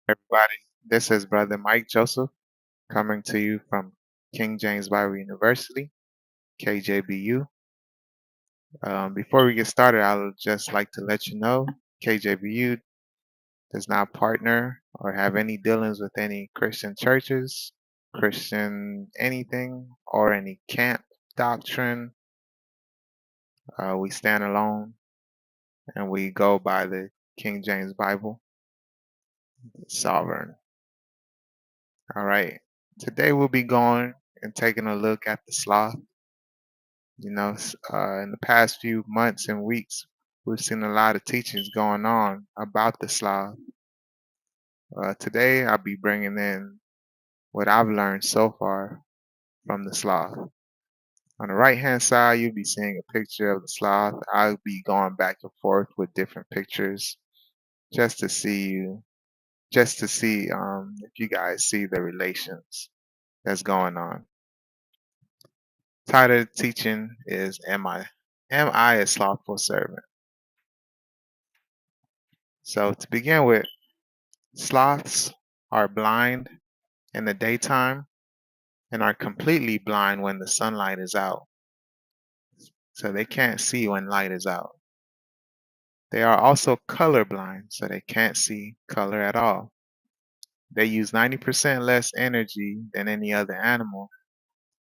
Everybody, this is Brother Mike Joseph coming to you from King James Bible University, KJBU. Before we get started, I would just like to let you know KJBU does not partner or have any dealings with any Christian churches, Christian anything, or any camp doctrine. We stand alone and we go by the King James Bible, sovereign. All right. Today we'll be going and taking a look at the sloth. You know, in the past few months and weeks, we've seen a lot of teachings going on about the sloth. Today, I'll be bringing in what I've learned so far from the sloth. On the right-hand side, you'll be seeing a picture of the sloth. I'll be going back and forth with different pictures just to see if you guys see the relations that's going on. Title of the teaching is Am I a Slothful Servant? So to begin with, sloths are blind in the daytime and are completely blind when the sunlight is out. So they can't see when light is out. They are also colorblind, so they can't see color at all. They use 90% less energy than any other animal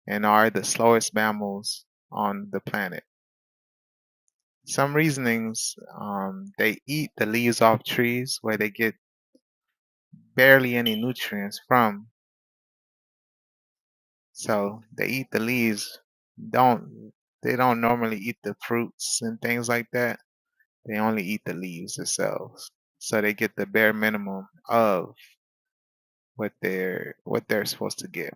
and are the slowest mammals on the planet. Some reasonings, they eat the leaves off trees where they get barely any nutrients from. So they eat the leaves. They don't normally eat the fruits and things like that. They only eat the leaves themselves. So they get the bare minimum of what they're supposed to get.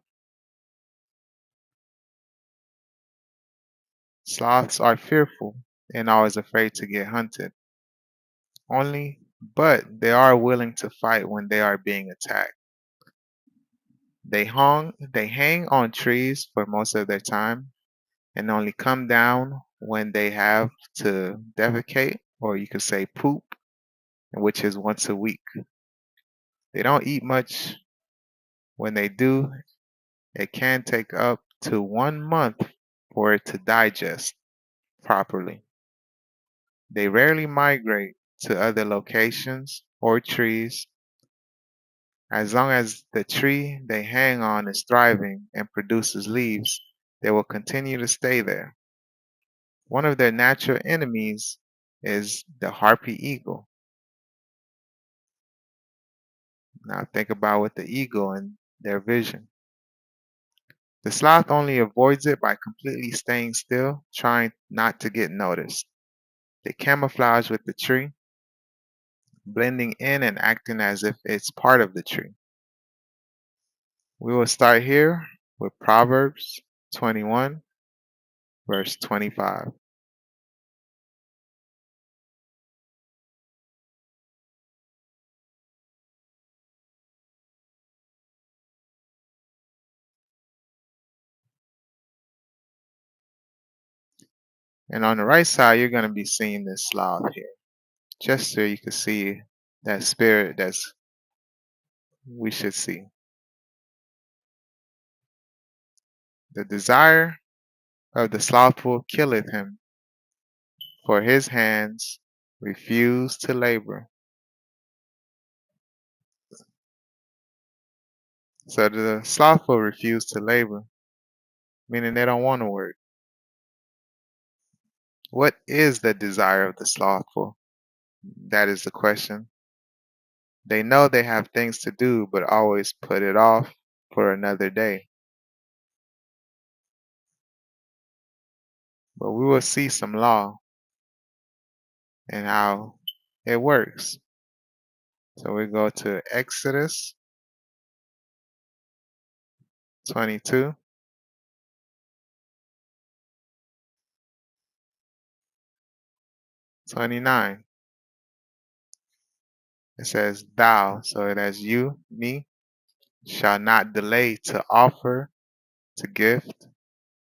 Sloths are fearful and always afraid to get hunted. But they are willing to fight when they are being attacked. They hang on trees for most of their time and only come down when they have to defecate, or you could say poop, which is once a week. They don't eat much. When they do, it can take up to 1 month for it to digest properly. They rarely migrate to other locations or trees. As long as the tree they hang on is thriving and produces leaves, they will continue to stay there. One of their natural enemies is the harpy eagle. Now think about with the eagle and their vision. The sloth only avoids it by completely staying still, trying not to get noticed. They camouflage with the tree, blending in and acting as if it's part of the tree. We will start here with Proverbs 21, verse 25. And on the right side, you're going to be seeing this sloth here, just so you can see that spirit that's we should see. The desire of the slothful killeth him, for his hands refuse to labor. So the slothful refuse to labor, meaning they don't want to work. What is the desire of the slothful? That is the question. They know they have things to do, but always put it off for another day. But we will see some law and how it works. So we go to Exodus 22. '29. It says, Thou, so it has you, me, shall not delay to offer to gift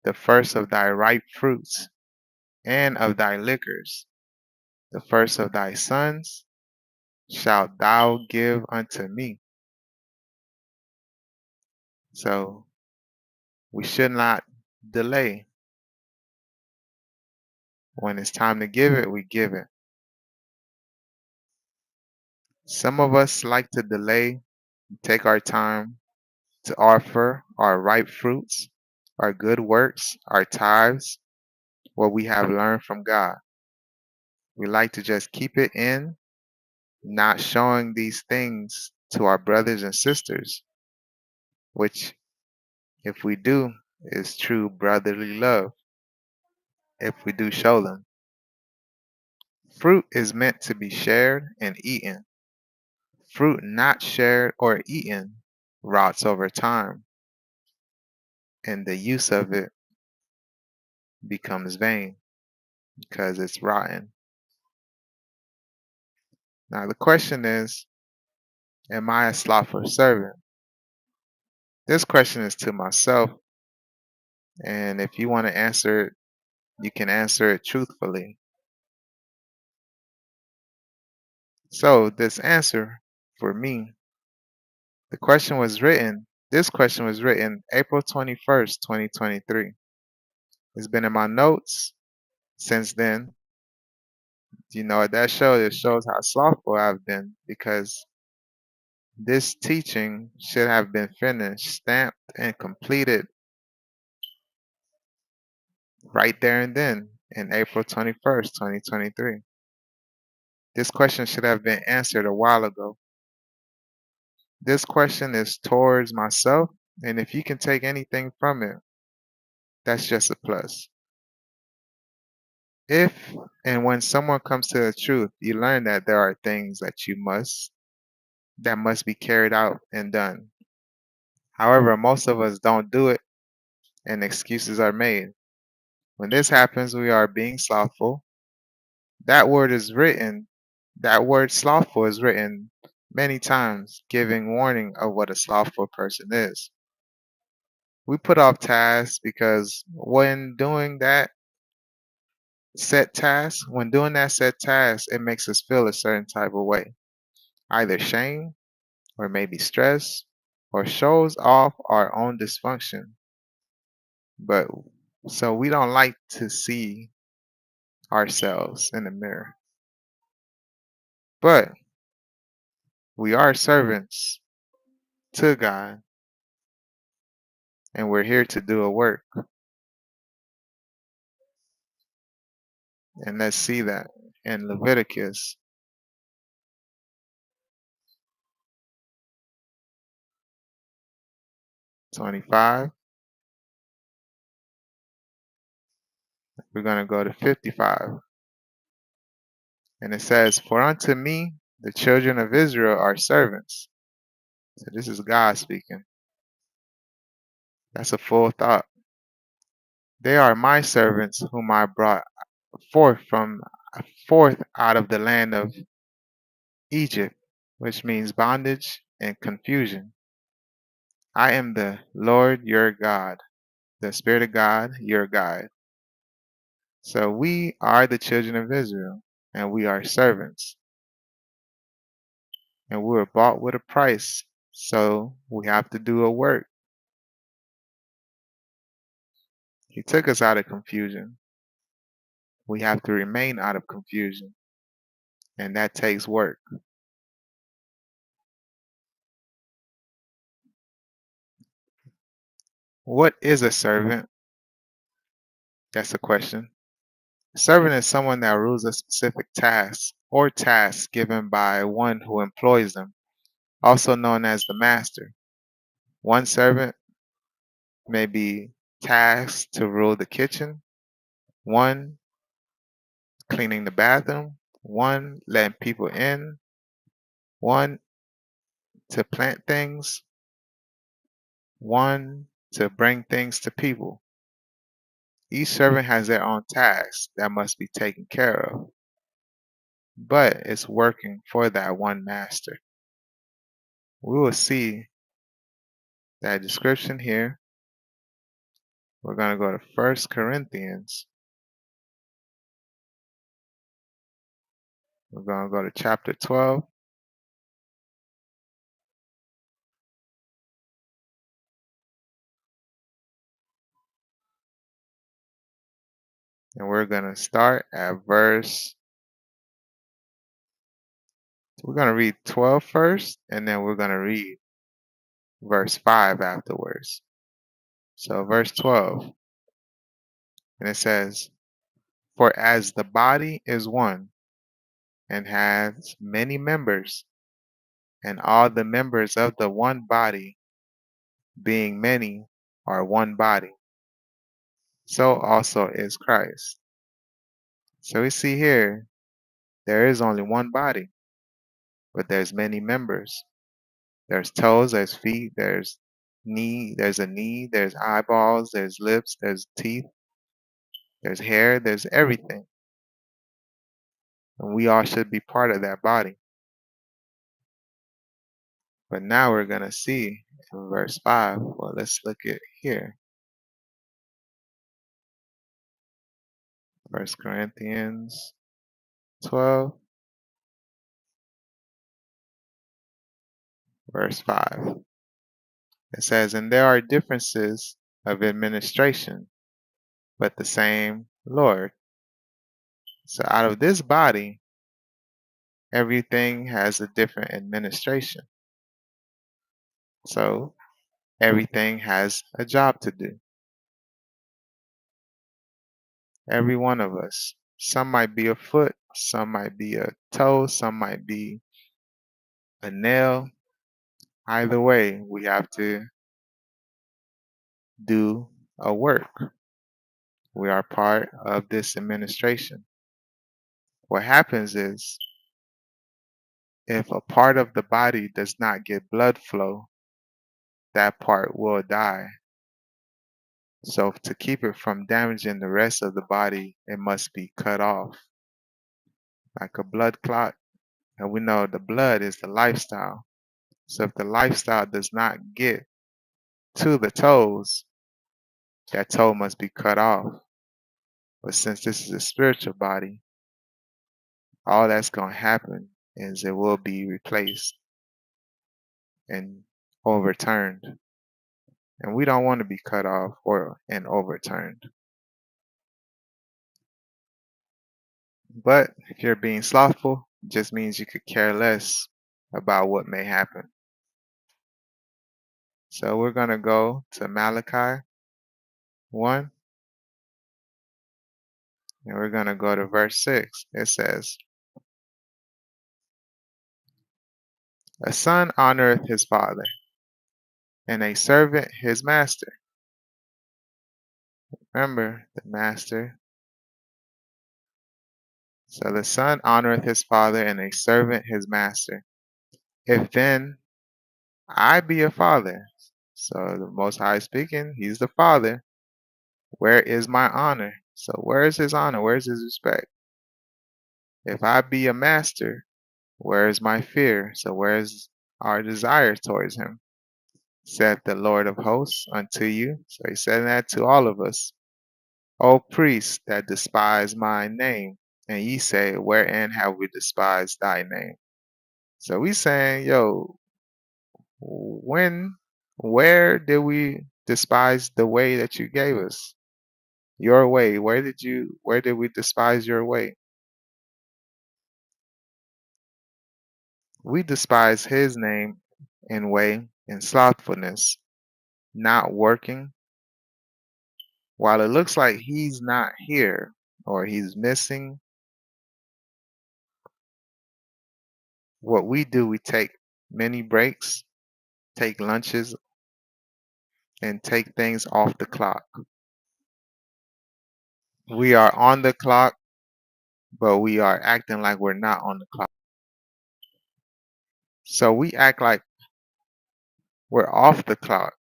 the first of thy ripe fruits and of thy liquors. The first of thy sons shalt thou give unto me. So we should not delay. When it's time to give it, we give it. Some of us like to delay, take our time to offer our ripe fruits, our good works, our tithes, what we have learned from God. We like to just keep it in, not showing these things to our brothers and sisters, which, if we do, is true brotherly love, if we do show them. Fruit is meant to be shared and eaten. Fruit not shared or eaten rots over time, and the use of it becomes vain because it's rotten. Now, the question is, am I a slothful servant? This question is to myself, and if you want to answer it, you can answer it truthfully. So, this answer for me, this question was written April 21st, 2023. It's been in my notes since then. You know what that shows? It shows how slothful I've been because this teaching should have been finished, stamped, and completed right there and then in April 21st, 2023. This question should have been answered a while ago. This question is towards myself, and if you can take anything from it, that's just a plus. If and when someone comes to the truth, you learn that there are things that must be carried out and done. However, most of us don't do it and excuses are made. When this happens, we are being slothful. That word is written, that word slothful is written many times, giving warning of what a slothful person is. We put off tasks because when doing that set task, it makes us feel a certain type of way, either shame or maybe stress, or shows off our own dysfunction. But so we don't like to see ourselves in the mirror. But we are servants to God, and we're here to do a work. And let's see that in Leviticus 25. We're going to go to 55. And it says, "For unto me the children of Israel are servants." So this is God speaking. That's a full thought. "They are my servants whom I brought forth out of the land of Egypt," which means bondage and confusion. "I am the Lord your God, the Spirit of God, your guide." So we are the children of Israel, and we are servants, and we were bought with a price. So we have to do a work. He took us out of confusion. We have to remain out of confusion, and that takes work. What is a servant? That's the question. A servant is someone that rules a specific task or tasks given by one who employs them, also known as the master. One servant may be tasked to rule the kitchen, one cleaning the bathroom, one letting people in, one to plant things, one to bring things to people. Each servant has their own tasks that must be taken care of, but it's working for that one master. We will see that description here. We're going to go to 1 Corinthians. We're going to go to chapter 12. And we're going to start at verse, we're going to read 12 first, and then we're going to read verse 5 afterwards. So verse 12, and it says, "For as the body is one, and has many members, and all the members of the one body, being many, are one body, so also is Christ." So we see here, there is only one body, but there's many members. There's toes, there's feet, there's a knee, there's eyeballs, there's lips, there's teeth, there's hair, there's everything. And we all should be part of that body. But now we're going to see in verse 5. Well, let's look at here. 1 Corinthians 12, verse 5. It says, "And there are differences of administration, but the same Lord." So out of this body, everything has a different administration. So everything has a job to do. Every one of us. Some might be a foot, some might be a toe, some might be a nail. Either way, we have to do a work. We are part of this administration. What happens is, if a part of the body does not get blood flow, that part will die. So to keep it from damaging the rest of the body, it must be cut off, like a blood clot. And we know the blood is the lifestyle. So if the lifestyle does not get to the toes, that toe must be cut off. But since this is a spiritual body, all that's going to happen is it will be replaced and overturned. And we don't want to be cut off and overturned. But if you're being slothful, it just means you could care less about what may happen. So we're going to go to Malachi 1, and we're going to go to verse 6. It says, "A son honoreth his father, and a servant his master." Remember, the master. So the son honoreth his father, and a servant his master. If then I be a father, so the Most High is speaking, he's the father, where is my honor? So where is his honor? Where is his respect? If I be a master, where is my fear? So where is our desire towards him? Saith the Lord of hosts unto you. So he said that to all of us. O priests that despise my name. And ye say, wherein have we despised thy name? So we saying, yo, where did we despise the way that you gave us? Your way. Where did we despise your way? We despise his name and way in slothfulness, not working. While it looks like he's not here or he's missing, what we do, we take many breaks, take lunches, and take things off the clock. We are on the clock, but we are acting like we're not on the clock. So we act like we're off the clock,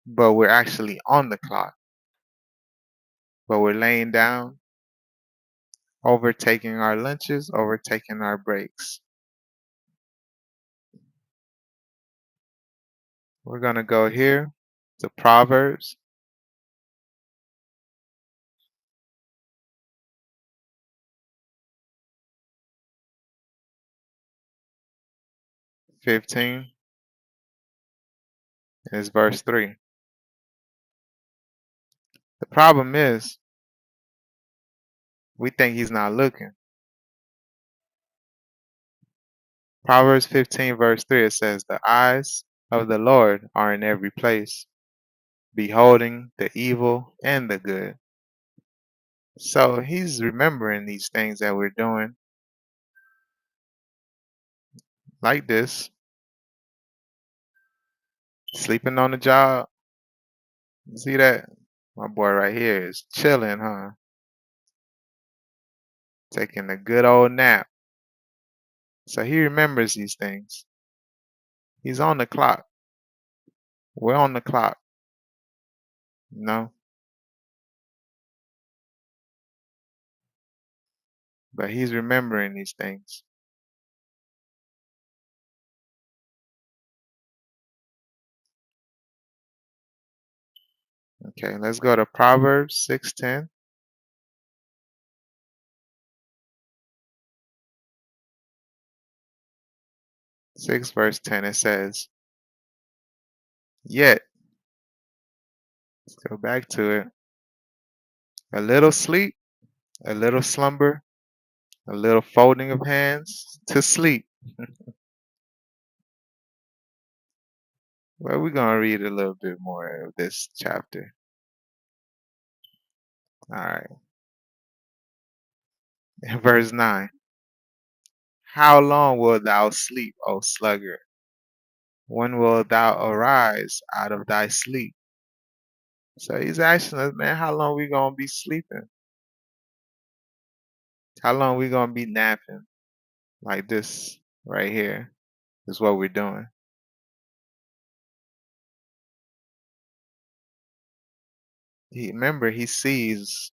but we're actually on the clock. But we're laying down, overtaking our lunches, overtaking our breaks. We're going to go here to Proverbs 15. It's verse 3. The problem is, We think he's not looking. Proverbs 15 verse 3, it says, the eyes of the Lord are in every place, beholding the evil and the good. So he's remembering these things that we're doing, like this, sleeping on the job. You see that? My boy right here is chilling, huh? Taking a good old nap. So he remembers these things. He's on the clock. We're on the clock, you know? But he's remembering these things. Okay, let's go to Proverbs 6:10. 6 verse 10, it says, yet, let's go back to it, a little sleep, a little slumber, a little folding of hands to sleep. Well, we're going to read a little bit more of this chapter. All right. Verse 9. How long wilt thou sleep, O sluggard? When wilt thou arise out of thy sleep? So he's asking us, man, how long we going to be sleeping? How long we going to be napping? Like this right here is what we're doing. Remember, he sees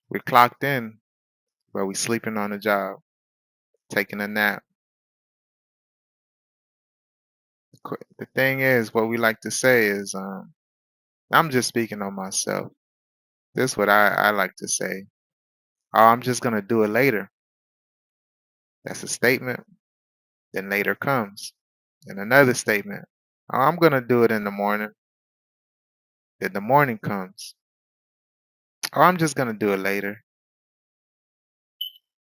we're clocked in, but we sleeping on the job, taking a nap. The thing is, what we like to say is, I'm just speaking on myself. This is what I like to say. Oh, I'm just going to do it later. That's a statement. Then later comes. And another statement. Oh, I'm going to do it in the morning. Then the morning comes. Oh, I'm just going to do it later.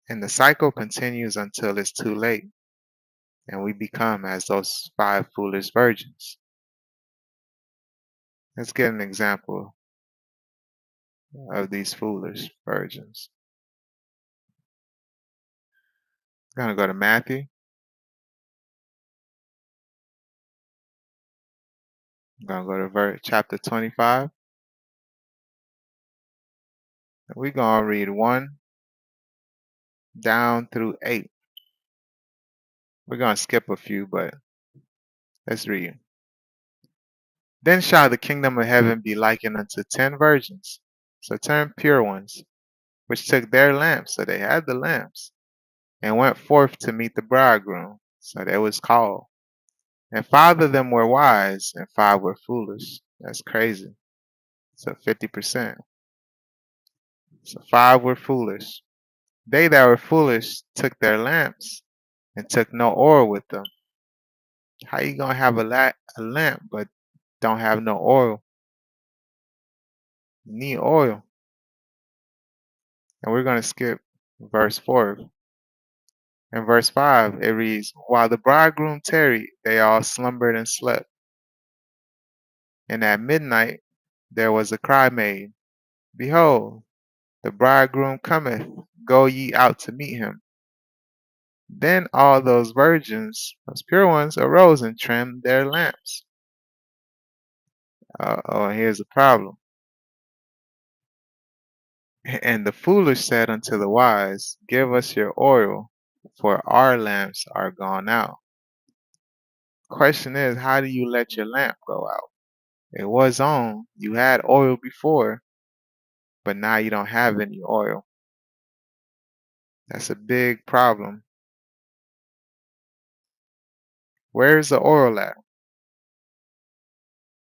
And the cycle continues until it's too late. And we become as those 5 foolish virgins. Let's get an example of these foolish virgins. I'm going to go to Matthew. I'm going to go to chapter 25. We're going to read 1 down through 8. We're going to skip a few, but let's read. Then shall the kingdom of heaven be likened unto 10 virgins, so 10 pure ones, which took their lamps, so they had the lamps, and went forth to meet the bridegroom, so they was called. And 5 of them were wise, and 5 were foolish. That's crazy. So 50%. So 5 were foolish. They that were foolish took their lamps, and took no oil with them. How you gonna have a lamp but don't have no oil? You need oil. And we're gonna skip verse 4. In verse 5, it reads, while the bridegroom tarried, they all slumbered and slept. And at midnight there was a cry made, behold, the bridegroom cometh, go ye out to meet him. Then all those virgins, those pure ones, arose and trimmed their lamps. Oh, here's the problem. And the foolish said unto the wise, give us your oil, for our lamps are gone out. Question is, how do you let your lamp go out? It was on, you had oil before, but now you don't have any oil. That's a big problem. Where's the oil at?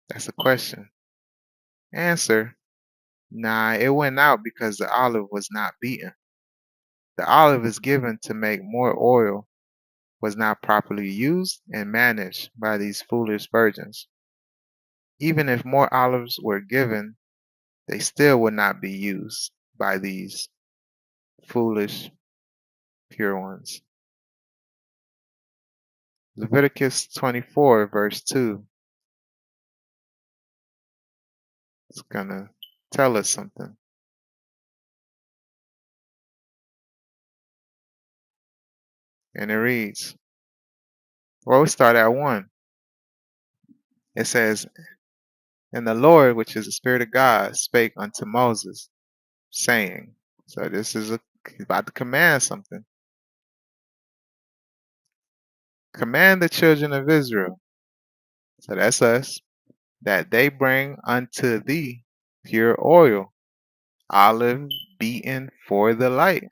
That's a question. Answer, nah, it went out because the olive was not beaten. The olive is given to make more oil, was not properly used and managed by these foolish virgins. Even if more olives were given, they still would not be used. by these foolish pure ones. Leviticus 24, verse 2 is going to tell us something. And it reads, well, we start at 1. It says, and the Lord, which is the Spirit of God, spake unto Moses, saying, so this is he's about to command something. Command the children of Israel, so that's us, that they bring unto thee pure oil, olive beaten for the light,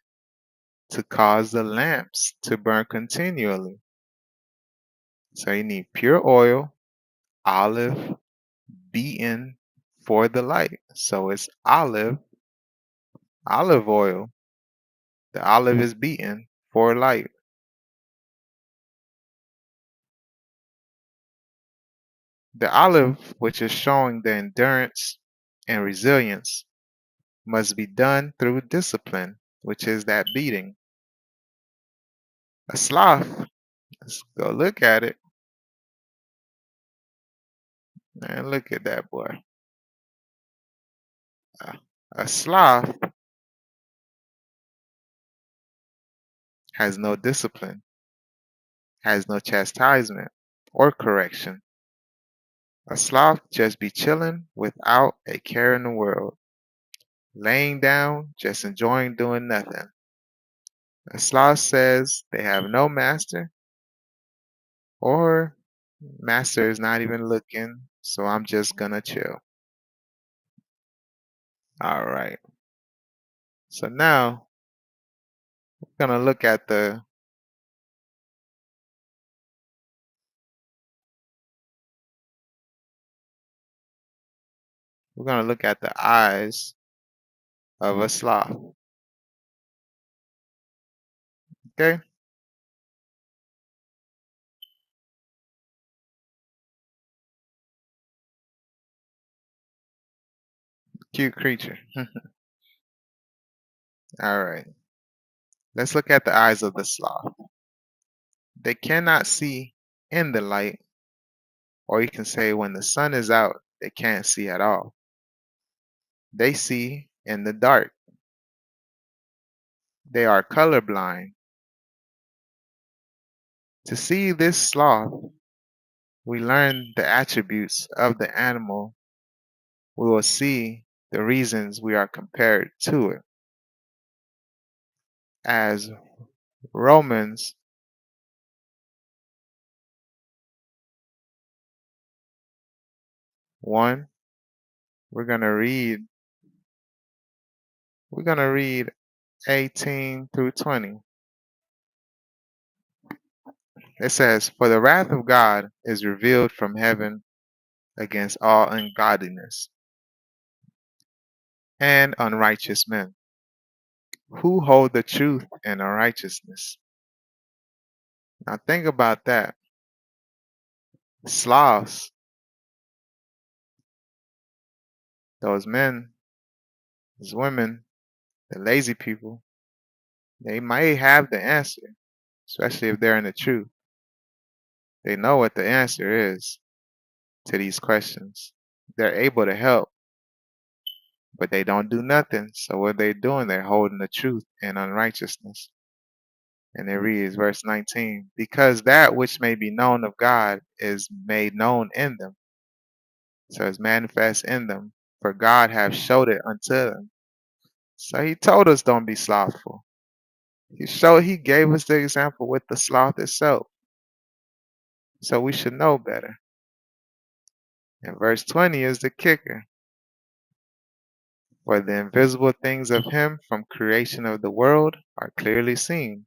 to cause the lamps to burn continually. So you need pure oil, olive beaten for the light. So it's olive oil. The olive is beaten for light. The olive, which is showing the endurance and resilience, must be done through discipline, which is that beating. A sloth, let's go look at it. And look at that boy. A sloth has no discipline, has no chastisement or correction. A sloth just be chilling without a care in the world, laying down, just enjoying doing nothing. A sloth says they have no master, or master is not even looking, so I'm just gonna chill. All right. So now we're gonna look at the eyes of a sloth. Okay? Cute creature. All right. Let's look at the eyes of the sloth. They cannot see in the light, or you can say when the sun is out, they can't see at all. They see in the dark. They are colorblind. To see this sloth, we learn the attributes of the animal. We will see the reasons we are compared to it. As Romans 1, we're gonna read 18 through 20. It says, for the wrath of God is revealed from heaven against all ungodliness and unrighteous men, who hold the truth in unrighteousness. Now think about that. Sloths, those men, those women, the lazy people, they might have the answer, especially if they're in the truth. They know what the answer is to these questions. They're able to help, but they don't do nothing. So what they're doing, they're holding the truth in unrighteousness. And it reads, verse 19, because that which may be known of God is made known in them. So it's manifest in them, for God hath showed it unto them. So he told us don't be slothful. He gave us the example with the sloth itself. So we should know better. And verse 20 is the kicker. For the invisible things of him from creation of the world are clearly seen,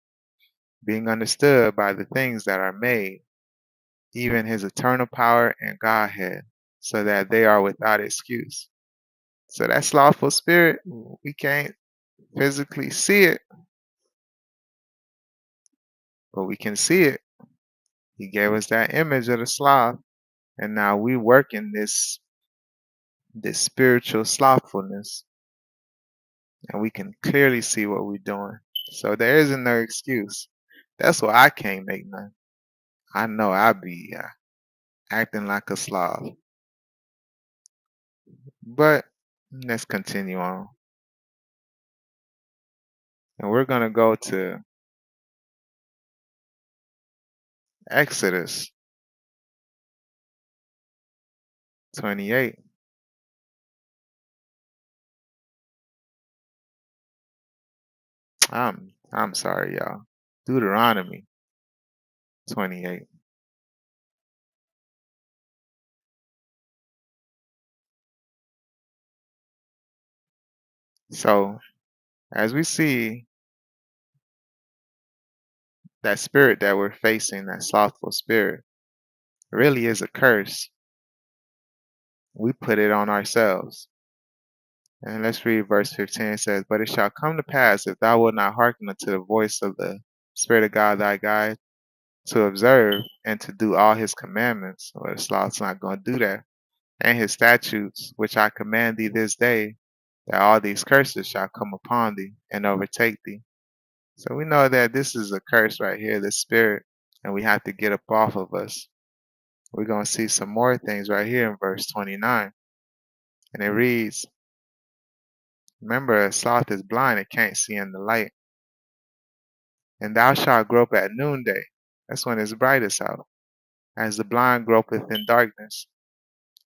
being understood by the things that are made, even his eternal power and Godhead, so that they are without excuse. So that slothful spirit, we can't physically see it, but we can see it. He gave us that image of the sloth, and now we work in this spiritual slothfulness. and we can clearly see what we're doing. So there isn't no excuse. That's why I can't make none. I know I be acting like a sloth. But let's continue on. And we're going to go to Exodus 28. I'm sorry, y'all. Deuteronomy 28. So as we see that spirit that we're facing, that slothful spirit, really is a curse. We put it on ourselves. And let's read verse 15. It says, "But it shall come to pass, if thou wilt not hearken unto the voice of the Spirit of God thy guide, to observe and to do all his commandments," or the sloth's not going to do that, "and his statutes, which I command thee this day, that all these curses shall come upon thee and overtake thee." So we know that this is a curse right here, the spirit, and we have to get up off of us. We're going to see some more things right here in verse 29. And it reads, remember, a sloth is blind, it can't see in the light. "And thou shalt grope at noonday," that's when it's brightest out, "as the blind gropeth in darkness.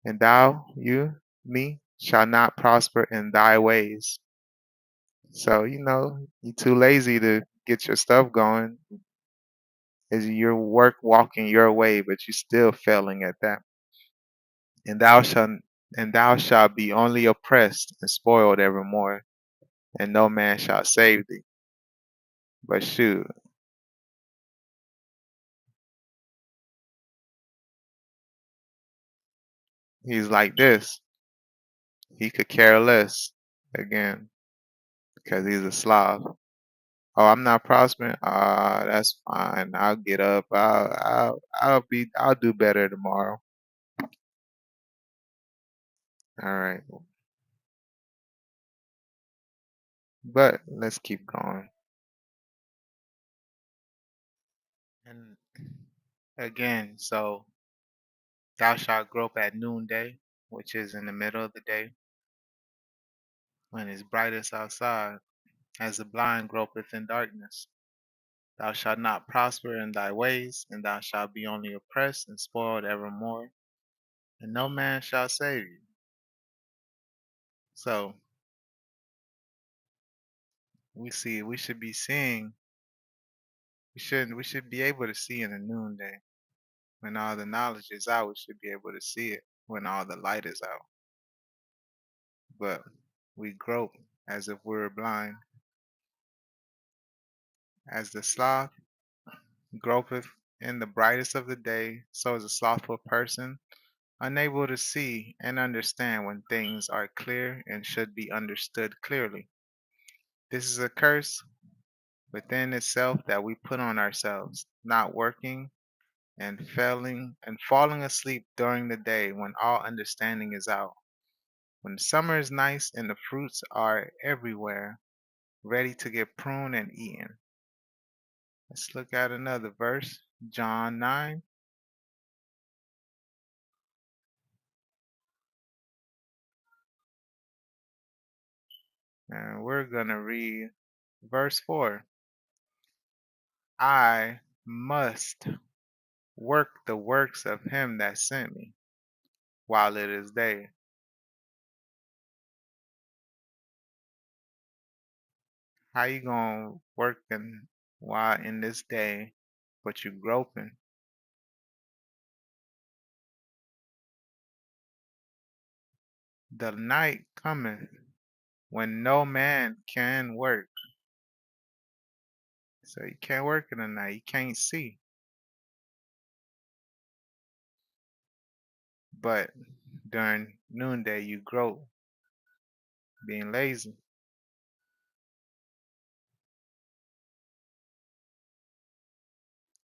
And thou, me, shall not prosper in thy ways." So, you're too lazy to get your stuff going. Is your work walking your way, but you're still failing at that. And thou shalt be only oppressed and spoiled evermore, and no man shall save thee. But shoot, he's like this. He could care less again because he's a Slav. "Oh, I'm not prospering. That's fine. I'll get up. I'll do better tomorrow." All right, but let's keep going. And again, so thou shalt grope at noonday, which is in the middle of the day, when it's brightest outside, as the blind gropeth in darkness. "Thou shalt not prosper in thy ways, and thou shalt be only oppressed and spoiled evermore, and no man shall save you." So we should be seeing, we should be able to see in the noonday. When all the knowledge is out, we should be able to see it when all the light is out. But we grope as if we were blind. "As the sloth gropeth in the brightest of the day, so is a slothful person, unable to see and understand when things are clear and should be understood clearly." This is a curse within itself that we put on ourselves, not working and failing and falling asleep during the day when all understanding is out. When summer is nice and the fruits are everywhere, ready to get pruned and eaten. Let's look at another verse, John 9. And we're going to read verse 4. "I must work the works of him that sent me while it is day." How you gonna work while in this day, but you groping? "The night cometh when no man can work." So you can't work in the night. You can't see. But during noonday, you grope, being lazy.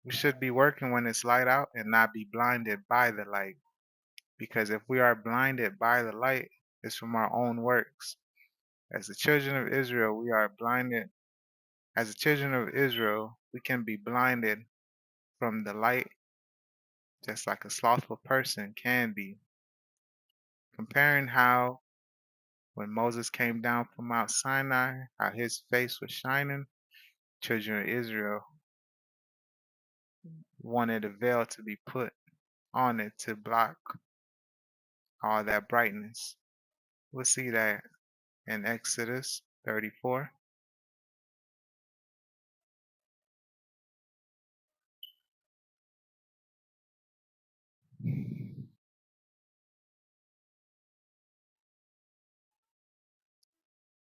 We should be working when it's light out and not be blinded by the light. Because if we are blinded by the light, it's from our own works. As the children of Israel, we are blinded. As the children of Israel, we can be blinded from the light, just like a slothful person can be. Comparing how when Moses came down from Mount Sinai, how his face was shining, children of Israel wanted a veil to be put on it to block all that brightness. We'll see that in Exodus 34.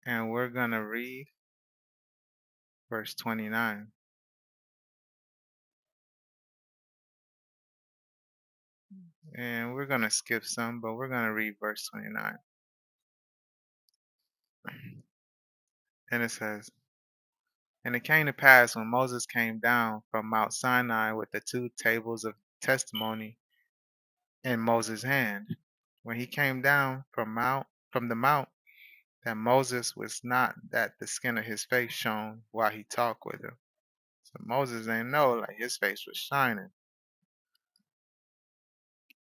And we're going to read verse 29. And we're going to skip some, but we're going to read verse 29. And it says, "And it came to pass when Moses came down from Mount Sinai with the two tables of testimony in Moses' hand, when he came down from the mount, that Moses was not that the skin of his face shone while he talked with him." So Moses didn't know, like his face was shining.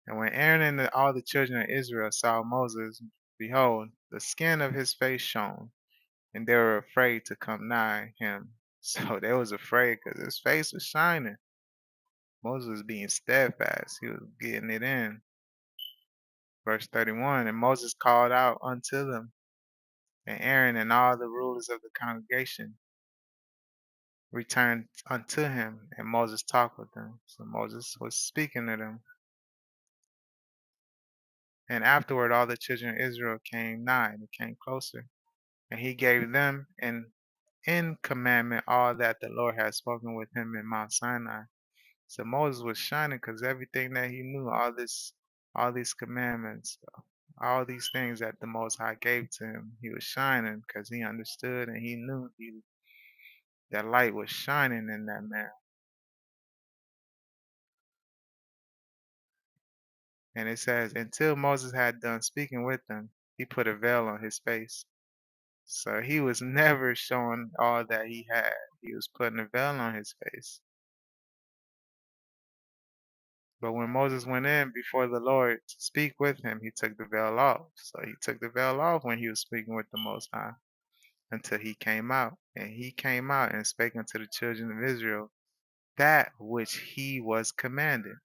And when Aaron and all the children of Israel saw Moses, behold, the skin of his face shone, and they were afraid to come nigh him. So they was afraid because his face was shining. Moses was being steadfast. He was getting it in. Verse 31, "And Moses called out unto them, and Aaron and all the rulers of the congregation returned unto him, and Moses talked with them." So Moses was speaking to them. And afterward all the children of Israel came nigh, and came closer. And he gave them in commandment all that the Lord had spoken with him in Mount Sinai. So Moses was shining because everything that he knew, all these commandments, all these things that the Most High gave to him, he was shining because he understood and he knew that light was shining in that man. And it says, until Moses had done speaking with them, he put a veil on his face. So he was never showing all that he had. He was putting a veil on his face. But when Moses went in before the Lord to speak with him, he took the veil off. So he took the veil off when he was speaking with the Most High until he came out. And he came out and spake unto the children of Israel that which he was commanded.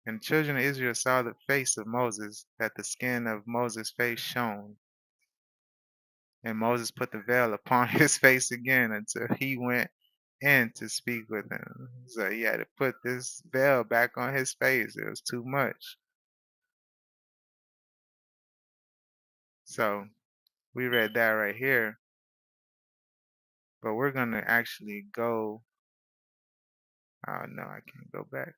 And the children of Israel saw the face of Moses, that the skin of Moses' face shone. And Moses put the veil upon his face again until he went in to speak with him. So he had to put this veil back on his face. It was too much. So we read that right here. But we're going to actually go. Oh, no, I can't go back.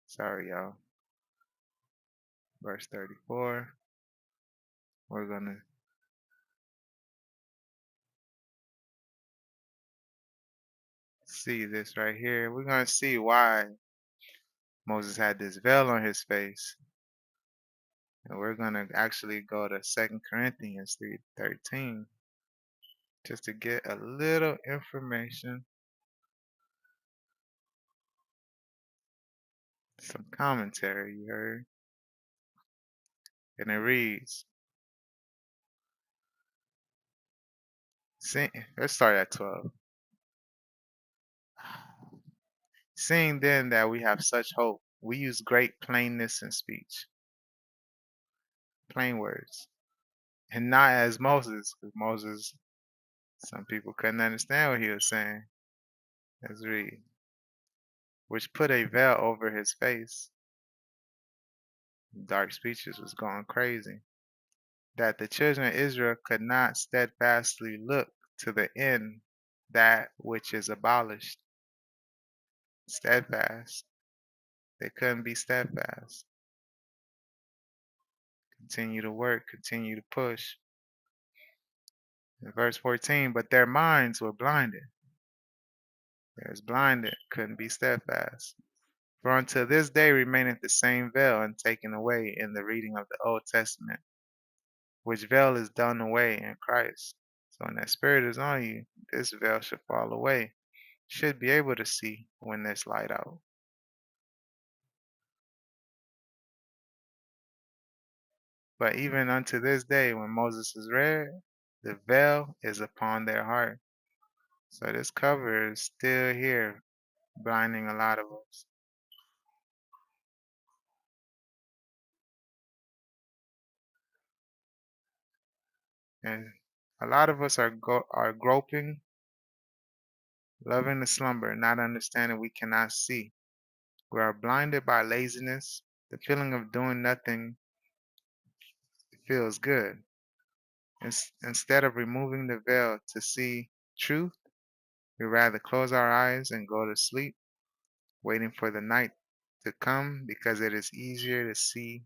Sorry, y'all. Verse 34. We're going to see this right here. We're going to see why Moses had this veil on his face. And we're going to actually go to 2 Corinthians 3:13 just to get a little information, some commentary you heard. And it reads, let's start at 12. Seeing then that we have such hope, we use great plainness in speech, plain words, and not as Moses, because Moses, some people couldn't understand what he was saying. Let's read. Which put a veil over his face. Dark speeches was going crazy. That the children of Israel could not steadfastly look to the end that which is abolished. Steadfast. They couldn't be steadfast. Continue to work, continue to push. In verse 14, but their minds were blinded. They was blinded, couldn't be steadfast. For until this day remaineth the same veil untaken away in the reading of the Old Testament, which veil is done away in Christ. So when that Spirit is on you, this veil should fall away. Should be able to see when there's light out. But even unto this day, when Moses is read, the veil is upon their heart. So this cover is still here, blinding a lot of us. And a lot of us are groping, loving the slumber, not understanding we cannot see. We are blinded by laziness. The feeling of doing nothing feels good. Instead of removing the veil to see truth, we rather close our eyes and go to sleep, waiting for the night to come because it is easier to see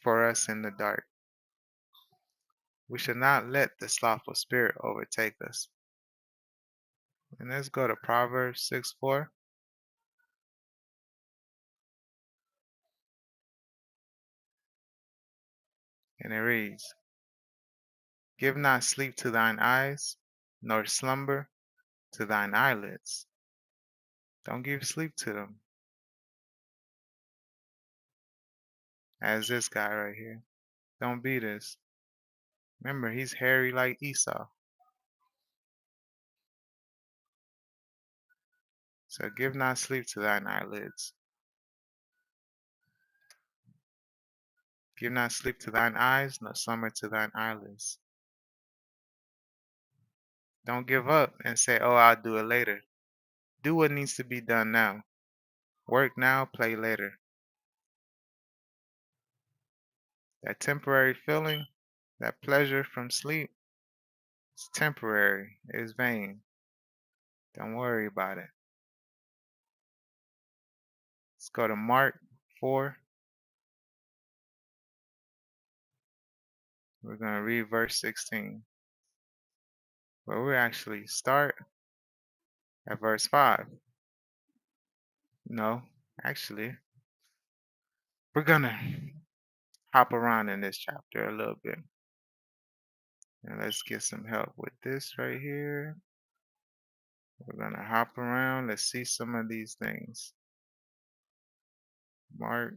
for us in the dark. We should not let the slothful spirit overtake us. And let's go to Proverbs 6:4. And it reads, Give not sleep to thine eyes, nor slumber to thine eyelids. Don't give sleep to them. As this guy right here. Don't be this. Remember, he's hairy like Esau. So give not sleep to thine eyelids. Give not sleep to thine eyes, nor slumber to thine eyelids. Don't give up and say, oh, I'll do it later. Do what needs to be done now. Work now, play later. That temporary feeling, that pleasure from sleep, it's temporary. It's vain. Don't worry about it. Let's go to Mark 4. We're going to read verse 16. But we actually start at verse 5. No, actually, we're going to hop around in this chapter a little bit. And let's get some help with this right here. We're going to hop around. Let's see some of these things. Mark.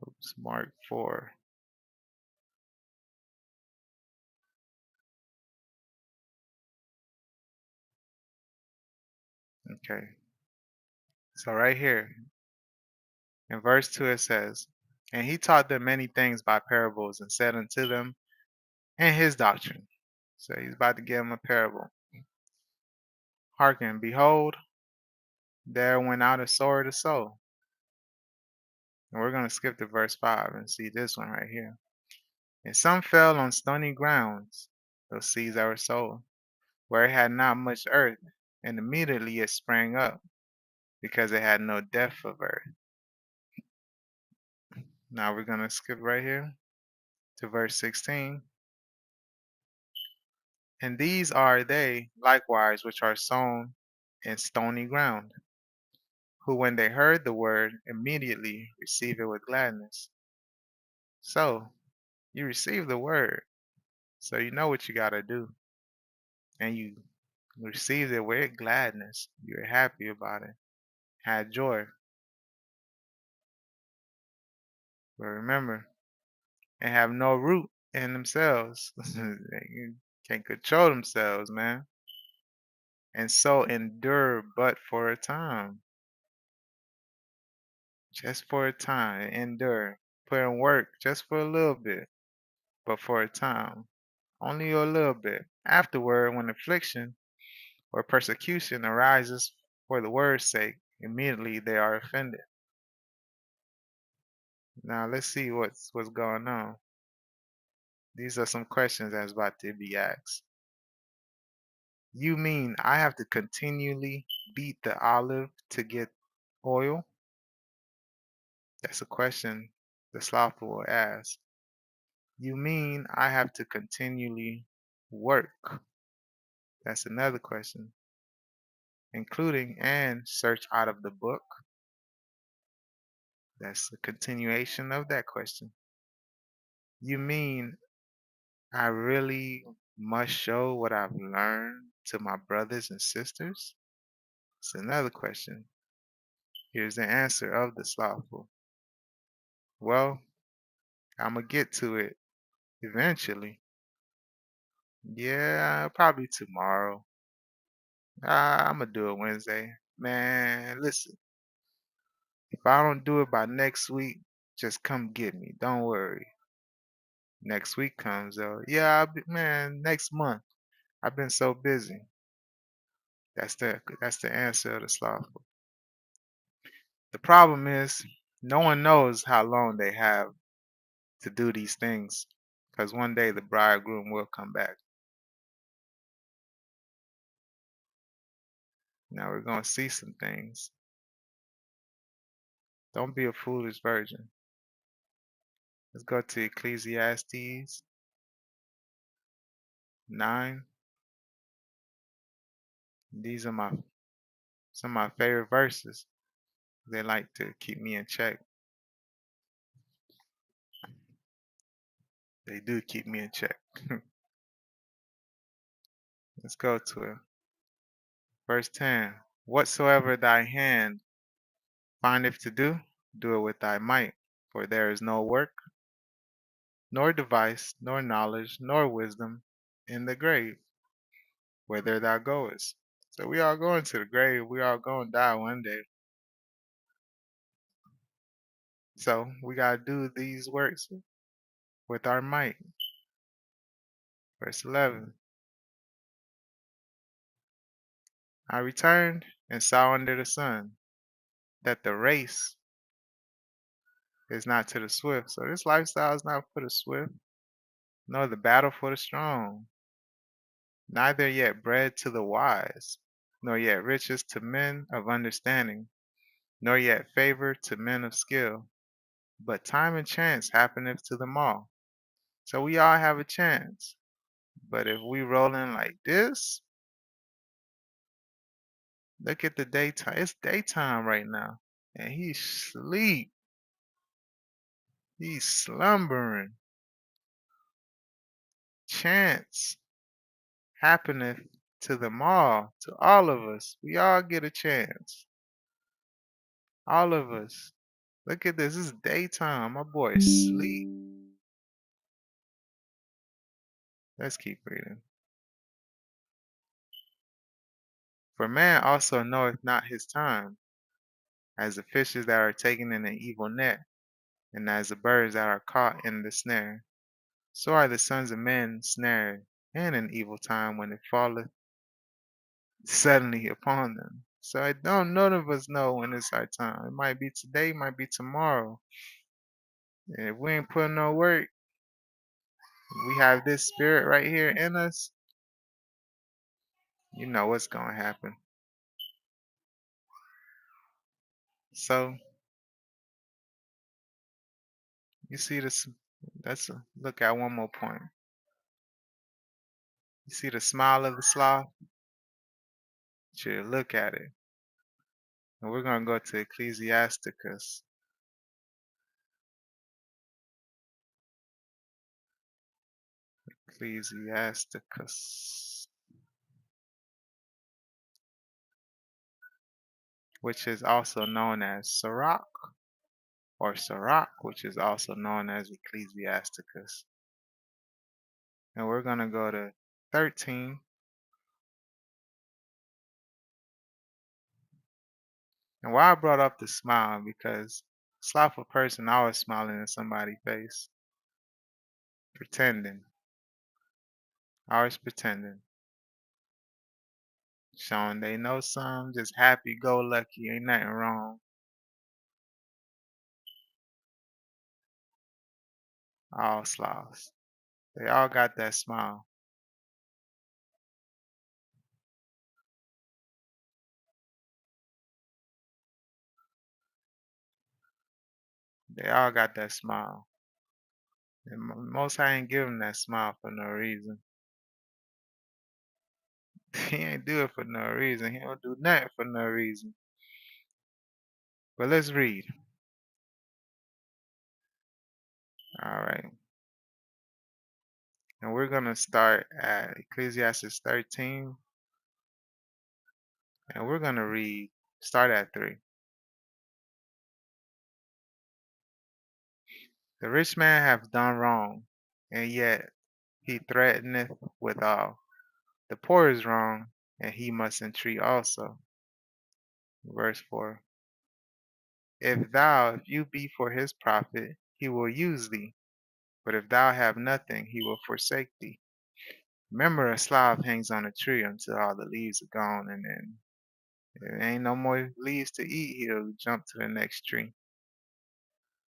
Oops, Mark 4. Okay. So right here in verse 2 it says, And he taught them many things by parables and said unto them in his doctrine. So he's about to give them a parable. Hearken, behold, there went out a sower to sow. And we're going to skip to verse 5 and see this one right here. And some fell on stony grounds, those seeds that were sown, where it had not much earth, and immediately it sprang up, because it had no depth of earth. Now we're going to skip right here to verse 16. And these are they likewise which are sown in stony ground, who when they heard the word immediately receive it with gladness. So you receive the word, so you know what you got to do, and you received it with gladness. You're happy about it, had joy. But remember, they have no root in themselves. They can't control themselves, man. And so endure but for a time. Just for a time. Endure. Put in work just for a little bit, but for a time. Only a little bit. Afterward, when affliction or persecution arises for the word's sake, immediately they are offended. Now let's see what's going on. These are some questions that's about to be asked. You mean I have to continually beat the olive to get oil? That's a question the slothful will ask. You mean I have to continually work That's another question. Including and search out of the book. That's a continuation of that question. You mean I really must show what I've learned to my brothers and sisters? It's another question. Here's the answer of the slothful. Well, I'm going to get to it eventually. Yeah, probably tomorrow. I'm going to do it Wednesday. Man, listen, if I don't do it by next week, just come get me. Don't worry. Next week comes though. Yeah, man, next month. I've been so busy. That's the answer of the slothful. The problem is no one knows how long they have to do these things because one day the bridegroom will come back. Now we're going to see some things. Don't be a foolish virgin. Let's go to Ecclesiastes 9. These are some of my favorite verses. They like to keep me in check. They do keep me in check. Let's go to it. Verse 10. Whatsoever thy hand findeth to do, do it with thy might. For there is no work, nor device, nor knowledge, nor wisdom in the grave, whither thou goest. So we all going to the grave. We all going to die one day. So we got to do these works with our might. Verse 11. I returned and saw under the sun that the race is not to the swift. So this lifestyle is not for the swift, nor the battle for the strong, neither yet bread to the wise, nor yet riches to men of understanding, nor yet favor to men of skill. But time and chance happeneth to them all. So we all have a chance. But if we rolling like this, look at the daytime. It's daytime right now. And he's asleep. He's slumbering. Chance happeneth to them all, to all of us. We all get a chance. All of us. Look at this. It's daytime. My boy is asleep. Let's keep reading. For man also knoweth not his time, as the fishes that are taken in an evil net, and as the birds that are caught in the snare. So are the sons of men snared in an evil time when it falleth suddenly upon them. So I don't none of us know when it's our time. It might be today, it might be tomorrow. And if we ain't putting no work, we have this spirit right here in us, you know what's gonna happen. So you see this, look at one more point. You see the smile of the sloth? Should look at it. And we're gonna go to Ecclesiasticus. Ecclesiasticus, which is also known as Sirach, or Sirach, which is also known as Ecclesiasticus. And we're gonna go to 13. And why I brought up the smile, because slothful person always smiling in somebody's face. Pretending. Always pretending. Showing they know some, just happy go lucky, ain't nothing wrong. All sloths. They all got that smile. They all got that smile. And most I ain't give them that smile for no reason. He ain't do it for no reason. He don't do nothing for no reason. But let's read. All right. And we're going to start at Ecclesiastes 13. And we're going to start at 3. The rich man hath done wrong, and yet he threateneth withal. The poor is wrong, and he must entreat also. Verse 4. If you be for his profit, he will use thee. But if thou have nothing, he will forsake thee. Remember, a sloth hangs on a tree until all the leaves are gone, and then there ain't no more leaves to eat, he'll jump to the next tree.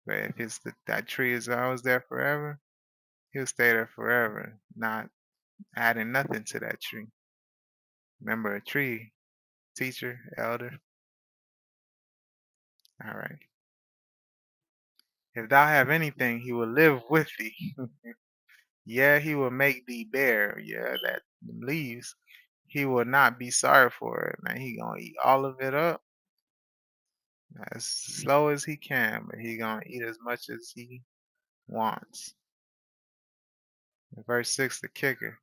But if that tree is always there forever, he'll stay there forever, not adding nothing to that tree. Remember, a tree, teacher, elder. All right. If thou have anything, he will live with thee. Yeah, he will make thee bear. Yeah, that leaves. He will not be sorry for it, man. He gonna eat all of it up as slow as he can, but he gonna eat as much as he wants. Verse 6, the kicker.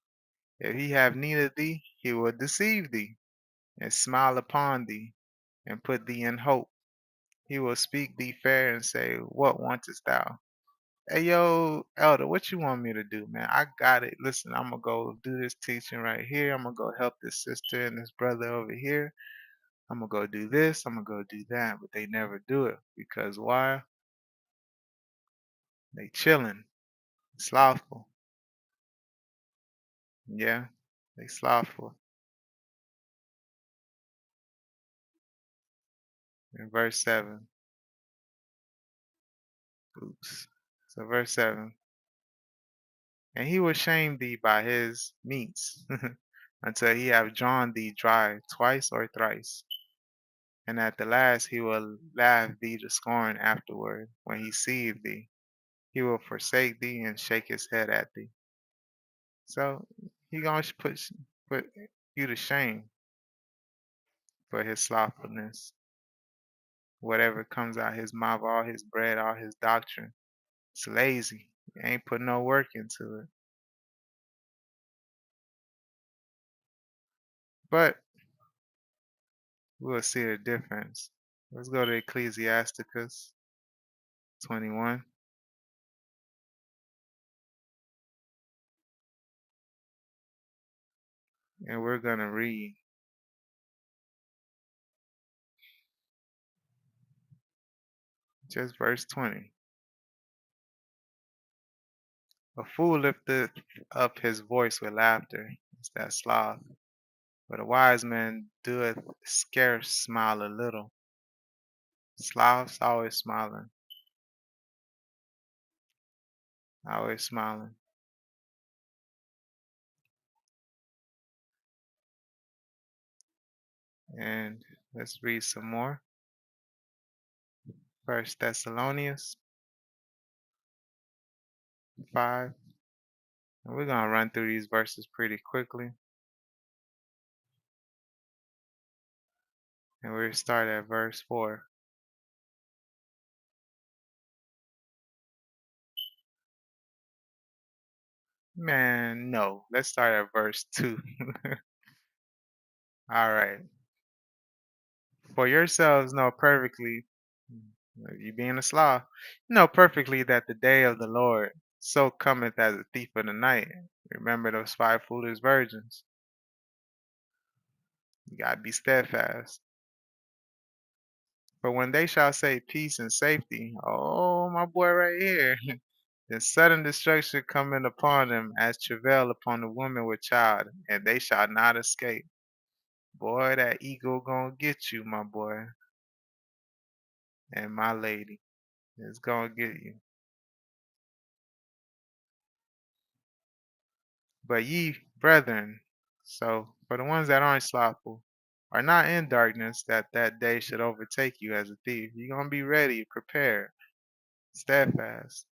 If he have need of thee, he will deceive thee, and smile upon thee, and put thee in hope. He will speak thee fair and say, what wantest thou? Hey, yo, elder, what you want me to do, man? I got it. Listen, I'm going to go do this teaching right here. I'm going to go help this sister and this brother over here. I'm going to go do this. I'm going to go do that. But they never do it. Because why? They chilling. Slothful. Yeah, they slothful. In verse 7. Oops. So verse 7. And he will shame thee by his meats until he have drawn thee dry twice or thrice. And at the last he will laugh thee to scorn afterward when he seeth thee. He will forsake thee and shake his head at thee. So he gonna put you to shame for his slothfulness. Whatever comes out his mouth, all his bread, all his doctrine. It's lazy. He ain't put no work into it. But we'll see the difference. Let's go to Ecclesiasticus 21. And we're going to read just verse 20. A fool lifteth up his voice with laughter. It's that sloth. But a wise man doeth scarce smile a little. Sloths always smiling. Always smiling. And let's read some more. First Thessalonians 5. And we're going to run through these verses pretty quickly. And we'll start at verse 4. Man, no. Let's start at verse 2. All right. For yourselves know perfectly, you being a sloth, know perfectly that the day of the Lord so cometh as a thief in the night. Remember those 5 foolish virgins. You gotta be steadfast. For when they shall say peace and safety, oh, my boy right here, then sudden destruction coming upon them as travail upon the woman with child, and they shall not escape. Boy, that eagle gonna get you, my boy, and my lady. It's gonna get you. But ye, brethren, so for the ones that aren't slothful, are not in darkness, that that day should overtake you as a thief. You're gonna be ready, prepared, steadfast.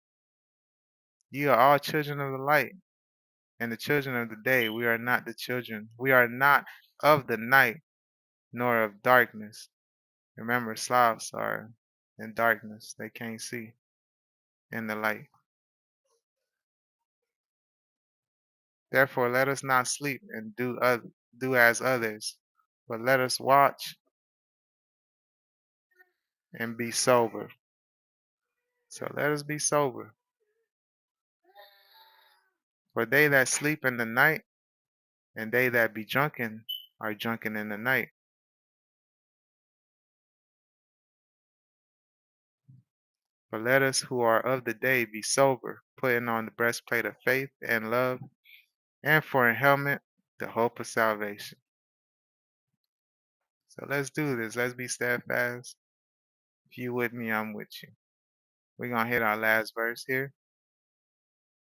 You are all children of the light, And the children of the day, we are not the children. We are not of the night, nor of darkness. Remember, sloths are in darkness. They can't see in the light. Therefore, let us not sleep and do as others, but let us watch and be sober. So let us be sober. For they that sleep in the night and they that be drunken are drunken in the night. But let us who are of the day be sober, putting on the breastplate of faith and love, and for a helmet, the hope of salvation. So let's do this. Let's be steadfast. If you with me, I'm with you. We're going to hit our last verse here,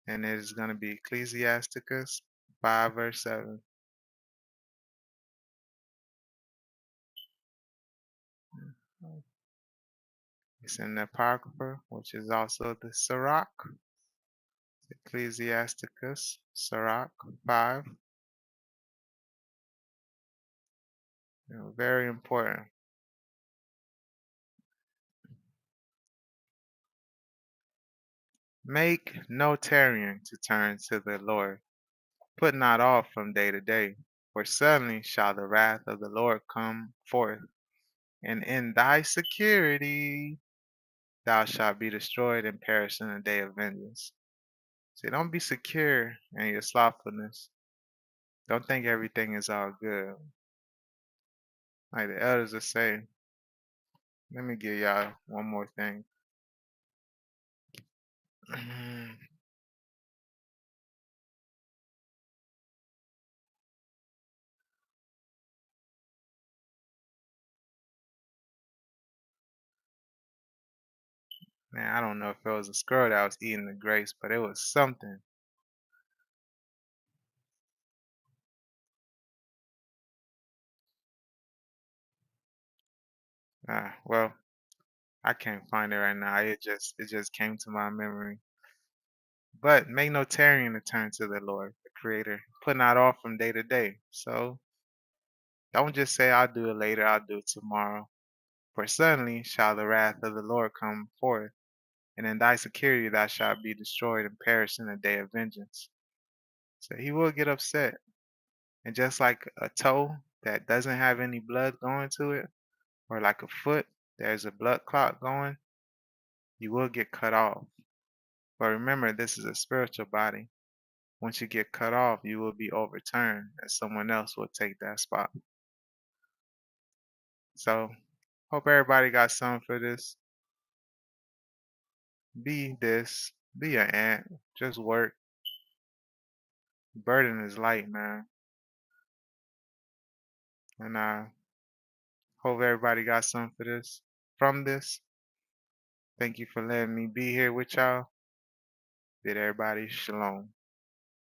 and it is going to be Ecclesiasticus 5, verse 7. It's in the Apocrypha, which is also the Sirach. Ecclesiasticus, Sirach 5. Very important. Make no tarrying to turn to the Lord. Put not off from day to day, for suddenly shall the wrath of the Lord come forth, and in thy security thou shalt be destroyed and perish in the day of vengeance. See, don't be secure in your slothfulness. Don't think everything is all good. Like the elders are saying, let me give y'all one more thing. Man, I don't know if it was a squirrel that was eating the grapes, but it was something. Well, I can't find it right now. It just came to my memory. But make no tarrying to turn to the Lord, the Creator. Put not off from day to day. So don't just say I'll do it later, I'll do it tomorrow. For suddenly shall the wrath of the Lord come forth, and in thy security thou shalt be destroyed and perish in the day of vengeance. So he will get upset. And just like a toe that doesn't have any blood going to it, or like a foot, there's a blood clot going, you will get cut off. But remember, this is a spiritual body. Once you get cut off, you will be overturned, and someone else will take that spot. So, hope everybody got something for this. Be this, be an ant, just work. Burden is light, man. And hope everybody got something for this. From this, thank you for letting me be here with y'all. Bid everybody shalom.